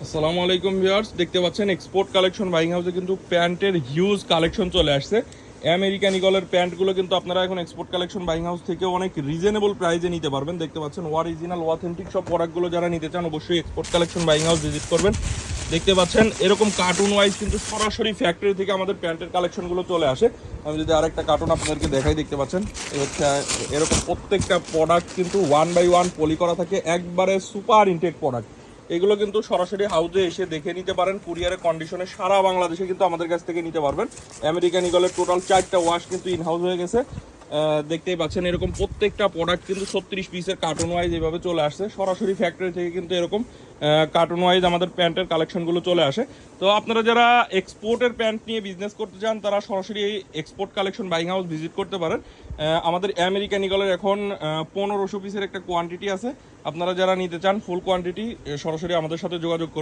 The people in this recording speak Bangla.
আসসালামু আলাইকুম ভিউয়ার্স, দেখতে পাচ্ছেন এক্সপোর্ট কালেকশন বাইং হাউসে কিন্তু প্যান্টের হিউজ কালেকশন চলে আসছে। আমেরিকান ইগলের প্যান্টগুলো কিন্তু আপনারা এখন এক্সপোর্ট কালেকশন বাইং হাউস থেকে অনেক রিজনেবল প্রাইসে নিতে পারবেন। দেখতে পাচ্ছেন অরিজিনাল অথেন্টিক সব প্রোডাক্টগুলো যারা নিতে চান অবশ্যই export collection buying house visit করবেন। দেখতে পাচ্ছেন এরকম কার্টুন ওয়াইজ কিন্তু সরাসরি ফ্যাক্টরি থেকে আমাদের প্যান্টের কালেকশনগুলো চলে আসে। আমি যদি আরেকটা কার্টুন আপনাদেরকে দেখাই, দেখতে পাচ্ছেন এই হচ্ছে এরকম প্রত্যেকটা প্রোডাক্ট কিন্তু 1 বাই 1 পলি করা থাকে, একবারে সুপার ইনটেক প্রোডাক্ট। এগুলো কিন্তু সরাসরি হাউসে এসে দেখে নিতে পারেন, কুরিয়ারের কন্ডিশনে সারা বাংলাদেশে কিন্তু আমাদের কাছ থেকে নিতে পারবেন। আমেরিকান ইগলের টোটাল 4টা ওয়াশ কিন্তু ইন হাউস হয়ে গেছে। দেখতেই পাচ্ছেন এরকম প্রত্যেকটা প্রোডাক্ট কিন্তু 36 পিসের কার্টুন ওয়াইজ এভাবে চলে আসছে। সরাসরি ফ্যাক্টরি থেকে কিন্তু এরকম কার্টুন ওয়াইজ আমাদের প্যান্টের কালেকশনগুলো চলে আসে। তো আপনারা যারা এক্সপোর্টের প্যান্ট নিয়ে বিজনেস করতে চান তারা সরাসরি এই export collection buying house visit করতে পারেন। আমাদের আমেরিকান ইগলের এখন 1500 পিসের একটা কোয়ান্টিটি আছে। আপনারা যারা নিতে চান ফুল কোয়ান্টিটি সরাসরি আমাদের সাথে যোগাযোগ করবেন।